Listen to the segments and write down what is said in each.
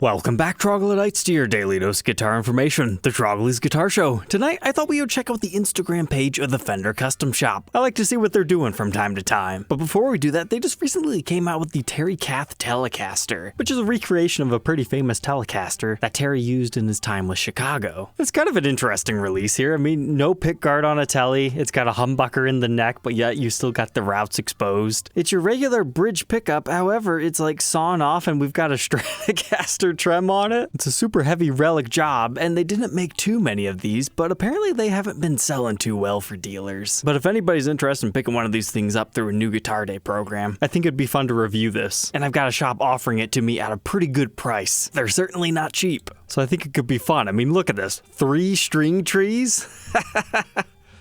Welcome back, Troglodytes, to your daily dose of guitar information, the Trogly's Guitar Show. Tonight, I thought we would check out the Instagram page of the Fender Custom Shop. I like to see what they're doing from time to time. But before we do that, they just recently came out with the Kath Telecaster, which is a recreation of a pretty famous Telecaster that Terry used in his time with Chicago. It's kind of an interesting release here. I mean, no pickguard on a Tele, it's got a humbucker in the neck, but yet you still got the routes exposed. It's your regular bridge pickup, however, it's like sawn off and we've got a Stratocaster trem on it. It's a super heavy Relic'd job, and they didn't make too many of these, but apparently they haven't been selling too well for dealers. But if anybody's interested in picking one of these things up through a new Guitar Day program, I think it'd be fun to review this. And I've got a shop offering it to me at a pretty good price. They're certainly not cheap, so I think it could be fun. I mean, look at this. 3 string trees?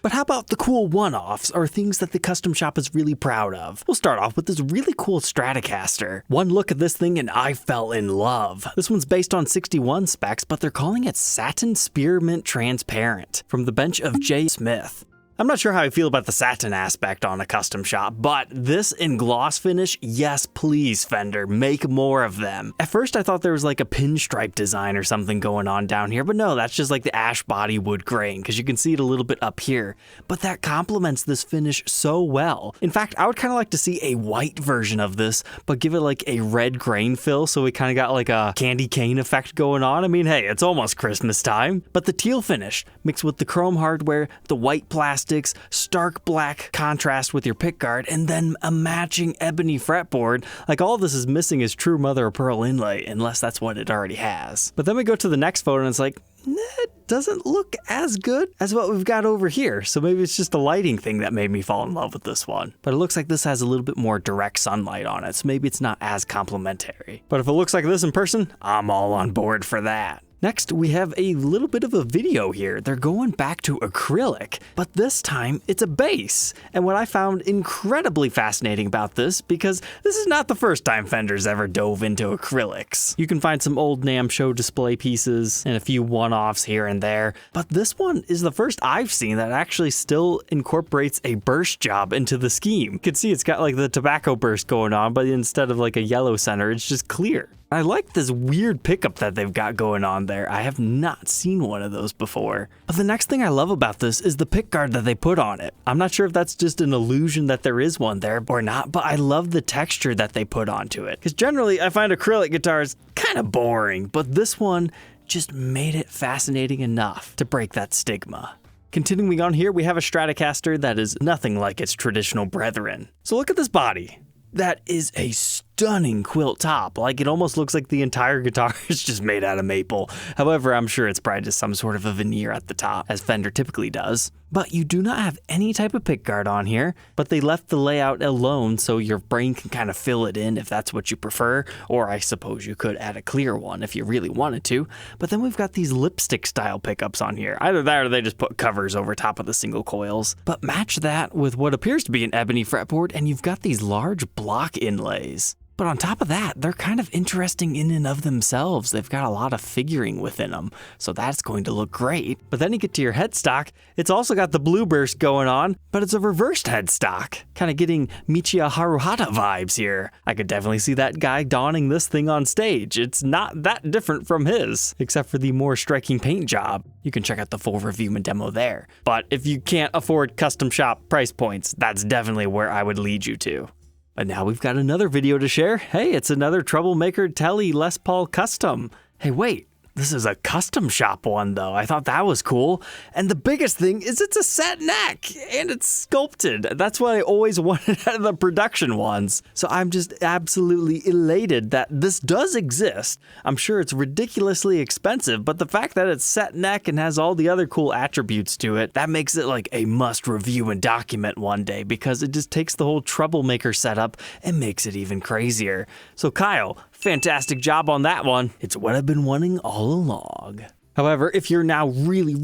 But how about the cool one-offs, or things that the custom shop is really proud of? We'll start off with this really cool Stratocaster. One look at this thing and I fell in love. This one's based on 61 specs, but they're calling it Satin Spearmint Transparent, from the bench of J. Smith. I'm not sure how I feel about the satin aspect on a custom shop, but this in gloss finish, yes please Fender, make more of them. At first I thought there was like a pinstripe design or something going on down here, but no, that's just like the ash body wood grain, because you can see it a little bit up here. But that complements this finish so well. In fact, I would kind of like to see a white version of this, but give it like a red grain fill, so we kind of got like a candy cane effect going on. I mean, hey, it's almost Christmas time. But the teal finish, mixed with the chrome hardware, the white plastic, stark black contrast with your pickguard, and then a matching ebony fretboard. Like, all this is missing is true mother of pearl inlay, unless that's what it already has. But then we go to the next photo and it's like, it doesn't look as good as what we've got over here. So maybe it's just a lighting thing that made me fall in love with this one. But it looks like this has a little bit more direct sunlight on it, so maybe it's not as complimentary. But if it looks like this in person, I'm all on board for that. Next, we have a little bit of a video here. They're going back to acrylic, but this time it's a bass. And what I found incredibly fascinating about this, because this is not the first time Fender's ever dove into acrylics. You can find some old NAMM show display pieces and a few one-offs here and there, but this one is the first I've seen that actually still incorporates a burst job into the scheme. You can see it's got like the tobacco burst going on, but instead of like a yellow center, it's just clear. I like this weird pickup that they've got going on there. I have not seen one of those before. But the next thing I love about this is the pickguard that they put on it. I'm not sure if that's just an illusion that there is one there or not, but I love the texture that they put onto it. Because generally I find acrylic guitars kind of boring, but this one just made it fascinating enough to break that stigma. Continuing on here, we have a Stratocaster that is nothing like its traditional brethren. So look at this body. That is a stunning quilt top. Like, it almost looks like the entire guitar is just made out of maple. However, I'm sure it's probably just some sort of a veneer at the top, as Fender typically does. But you do not have any type of pickguard on here, but they left the layout alone so your brain can kind of fill it in if that's what you prefer, or I suppose you could add a clear one if you really wanted to. But then we've got these lipstick style pickups on here. Either that or they just put covers over top of the single coils. But match that with what appears to be an ebony fretboard and you've got these large block inlays. But on top of that, they're kind of interesting in and of themselves. They've got a lot of figuring within them, so that's going to look great. But then you get to your headstock, it's also got the blue burst going on, but it's a reversed headstock. Kind of getting Michiya Haruhata vibes here. I could definitely see that guy donning this thing on stage. It's not that different from his, except for the more striking paint job. You can check out the full review and demo there. But if you can't afford custom shop price points, that's definitely where I would lead you to. And now we've got another video to share. Hey, it's another Troublemaker Tele Les Paul custom. Hey, wait. This is a custom shop one though. I thought that was cool. And the biggest thing is it's a set neck and it's sculpted. That's what I always wanted out of the production ones. So I'm just absolutely elated that this does exist. I'm sure it's ridiculously expensive, but the fact that it's set neck and has all the other cool attributes to it, that makes it like a must review and document one day, because it just takes the whole Troublemaker setup and makes it even crazier. So Kyle, fantastic job on that one. It's what I've been wanting all along. However, if you're now really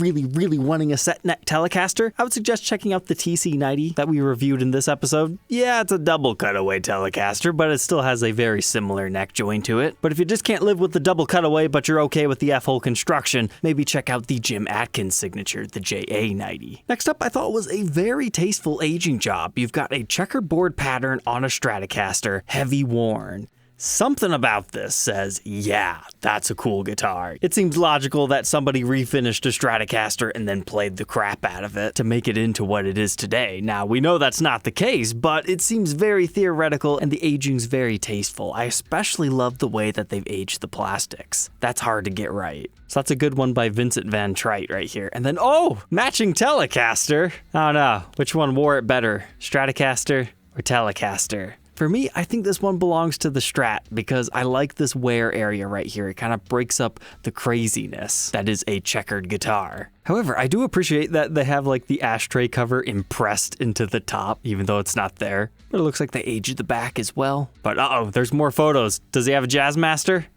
wanting a set neck Telecaster, I would suggest checking out the TC90 that we reviewed in this episode. Yeah, it's a double cutaway Telecaster, but it still has a very similar neck joint to it. But if you just can't live with the double cutaway, but you're okay with the F-hole construction, maybe check out the Jim Atkins signature, the JA90. Next up, I thought was a very tasteful aging job. You've got a checkerboard pattern on a Stratocaster, heavy worn. Something about this says, yeah, that's a cool guitar. It seems logical that somebody refinished a Stratocaster and then played the crap out of it to make it into what it is today. Now, we know that's not the case, but it seems very theoretical and the aging's very tasteful. I especially love the way that they've aged the plastics. That's hard to get right. So that's a good one by Vincent Van Trite right here. And then, oh, matching Telecaster. I don't know, which one wore it better, Stratocaster or Telecaster? For me, I think this one belongs to the Strat because I like this wear area right here. It kind of breaks up the craziness that is a checkered guitar. However, I do appreciate that they have like the ashtray cover impressed into the top, even though it's not there. But it looks like they aged the back as well. But uh-oh, there's more photos. Does he have a Jazzmaster?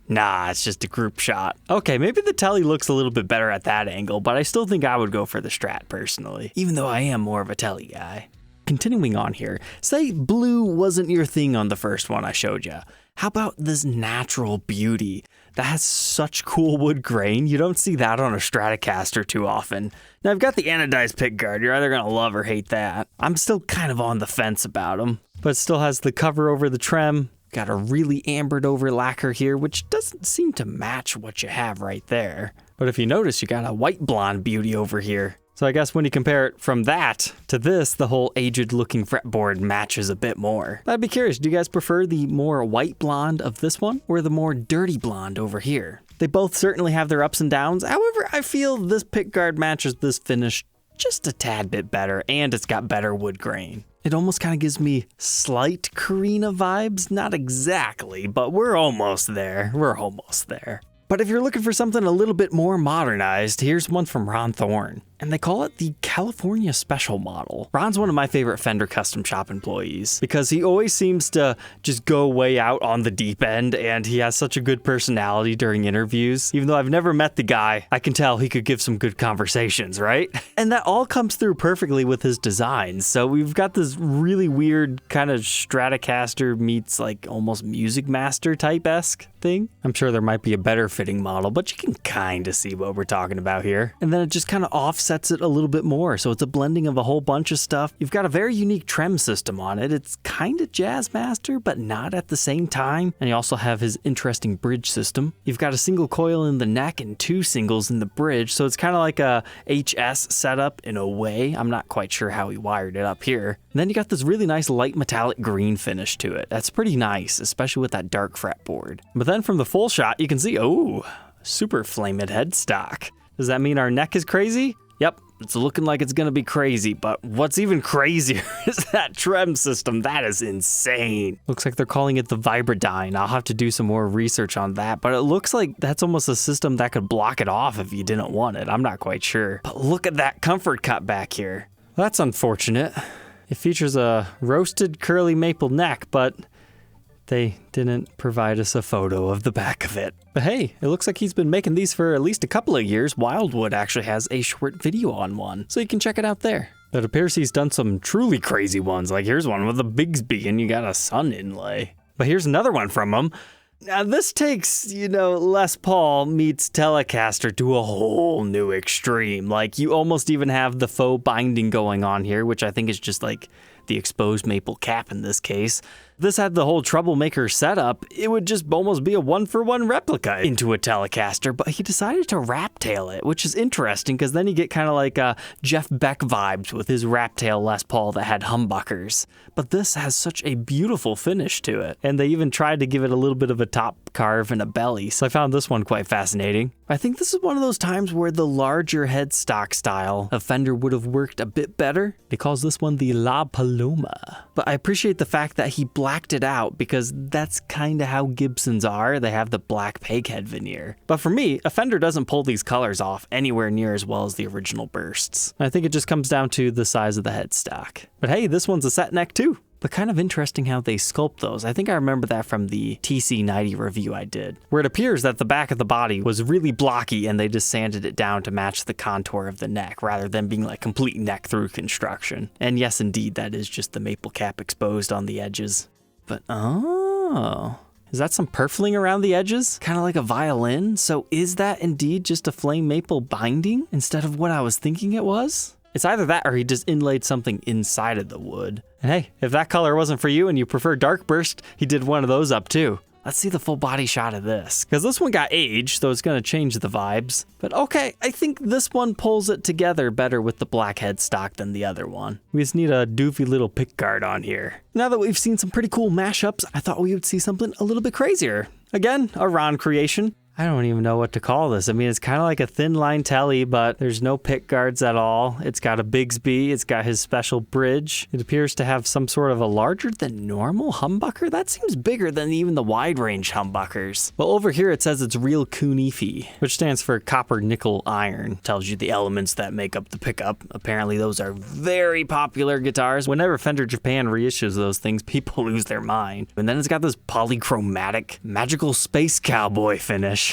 Nah, it's just a group shot. Okay, maybe the Tele looks a little bit better at that angle, but I still think I would go for the Strat personally, even though I am more of a Tele guy. Continuing on here, say blue wasn't your thing on the first one I showed you. How about this natural beauty that has such cool wood grain? You don't see that on a Stratocaster too often. Now I've got the anodized pickguard. You're either gonna love or hate that. I'm still kind of on the fence about them, but it still has the cover over the trem. Got a really ambered over lacquer here, which doesn't seem to match what you have right there. But if you notice, you got a white blonde beauty over here. So I guess when you compare it from that to this, the whole aged looking fretboard matches a bit more. I'd be curious, do you guys prefer the more white blonde of this one or the more dirty blonde over here? They both certainly have their ups and downs. However, I feel this pickguard matches this finish just a tad bit better, and it's got better wood grain. It almost kind of gives me slight Korina vibes. Not exactly, but we're almost there. We're almost there. But if you're looking for something a little bit more modernized, here's one from Ron Thorn. And they call it the California Special Model. Ron's one of my favorite Fender custom shop employees because he always seems to just go way out on the deep end, and he has such a good personality during interviews. Even though I've never met the guy, I can tell he could give some good conversations, right? And that all comes through perfectly with his designs. So we've got this really weird kind of Stratocaster meets like almost Music Master type-esque thing. I'm sure there might be a better fitting model, but you can kind of see what we're talking about here. And then it just kind of offsets it a little bit more, so it's a blending of a whole bunch of stuff. You've got a very unique trem system on it. It's kind of Jazzmaster, but not at the same time. And you also have his interesting bridge system. You've got a single coil in the neck and two singles in the bridge, so it's kind of like a HS setup in a way. I'm not quite sure how he wired it up here. And then you got this really nice light metallic green finish to it. That's pretty nice, especially with that dark fretboard. But then from the full shot, you can see, oh, super flamed headstock. Does that mean our neck is crazy? Yep, it's looking like it's gonna be crazy, but what's even crazier is that trem system. That is insane. Looks like they're calling it the Vibrodyne. I'll have to do some more research on that, but it looks like that's almost a system that could block it off if you didn't want it. I'm not quite sure. But look at that comfort cut back here. Well, that's unfortunate. It features a roasted curly maple neck, but they didn't provide us a photo of the back of it. But hey, it looks like he's been making these for at least a couple of years. Wildwood actually has a short video on one, so you can check it out there. It appears he's done some truly crazy ones, like here's one with a Bigsby and you got a sun inlay. But here's another one from him. Now this takes, Les Paul meets Telecaster to a whole new extreme. Like you almost even have the faux binding going on here, which I think is just like the exposed maple cap in this case. This had the whole Troublemaker setup. It would just almost be a one-for-one replica into a Telecaster, but he decided to wrap tail it, which is interesting because then you get kind of like Jeff Beck vibes with his wrap tail Les Paul that had humbuckers. But this has such a beautiful finish to it, and they even tried to give it a little bit of a top carve and a belly, so I found this one quite fascinating. I think this is one of those times where the larger headstock style of Fender would have worked a bit better. He calls this one the La Paloma. But I appreciate the fact that he blacked it out because that's kind of how Gibsons are. They have the black peghead veneer. But for me, a Fender doesn't pull these colors off anywhere near as well as the original bursts. I think it just comes down to the size of the headstock. But hey, this one's a set neck too. But kind of interesting how they sculpt those. I think I remember that from the TC90 review I did, where it appears that the back of the body was really blocky and they just sanded it down to match the contour of the neck rather than being like complete neck through construction. And yes, indeed, that is just the maple cap exposed on the edges. But oh, is that some purfling around the edges? Kind of like a violin? So is that indeed just a flame maple binding instead of what I was thinking it was? It's either that or he just inlaid something inside of the wood. And hey, if that color wasn't for you and you prefer dark burst, he did one of those up too. Let's see the full body shot of this, because this one got aged, so it's gonna change the vibes. But okay, I think this one pulls it together better with the black headstock than the other one. We just need a doofy little pickguard on here. Now that we've seen some pretty cool mashups, I thought we would see something a little bit crazier. Again, a Ron creation. I don't even know what to call this. I mean, it's kind of like a Thinline Telly, but there's no pick guards at all. It's got a Bigsby. It's got his special bridge. It appears to have some sort of a larger than normal humbucker. That seems bigger than even the wide range humbuckers. Well, over here it says it's real Kunifi, which stands for copper, nickel, iron. Tells you the elements that make up the pickup. Apparently those are very popular guitars. Whenever Fender Japan reissues those things, people lose their mind. And then it's got this polychromatic, magical space cowboy finish.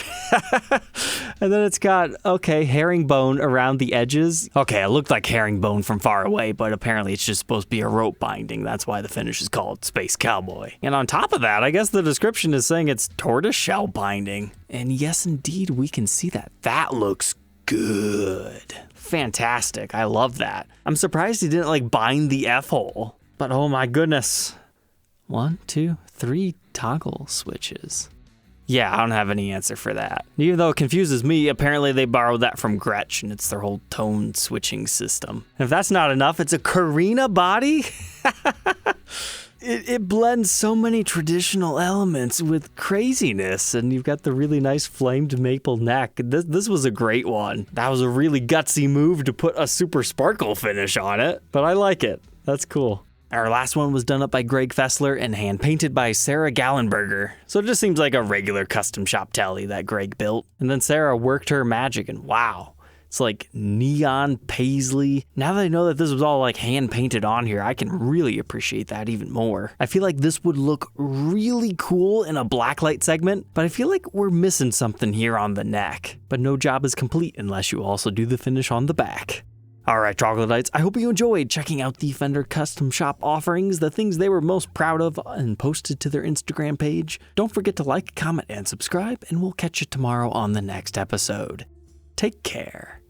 And then it's got, okay, herringbone around the edges. Okay, it looked like herringbone from far away, but apparently it's just supposed to be a rope binding. That's why the finish is called Space Cowboy. And on top of that, I guess the description is saying it's tortoiseshell binding. And yes, indeed, we can see that. That looks good. Fantastic. I love that. I'm surprised he didn't like bind the F-hole. But oh my goodness. 1, 2, 3 toggle switches. Yeah, I don't have any answer for that. Even though it confuses me, apparently they borrowed that from Gretsch, and it's their whole tone switching system. And if that's not enough, it's a Korina body? It blends so many traditional elements with craziness, and you've got the really nice flamed maple neck. This was a great one. That was a really gutsy move to put a super sparkle finish on it, but I like it. That's cool. Our last one was done up by Greg Fessler and hand-painted by Sarah Gallenberger. So it just seems like a regular custom shop telly that Greg built. And then Sarah worked her magic and wow, it's like neon paisley. Now that I know that this was all like hand-painted on here, I can really appreciate that even more. I feel like this would look really cool in a blacklight segment, but I feel like we're missing something here on the neck. But no job is complete unless you also do the finish on the back. Alright, troglodytes, I hope you enjoyed checking out the Fender Custom Shop offerings, the things they were most proud of, and posted to their Instagram page. Don't forget to like, comment, and subscribe, and we'll catch you tomorrow on the next episode. Take care.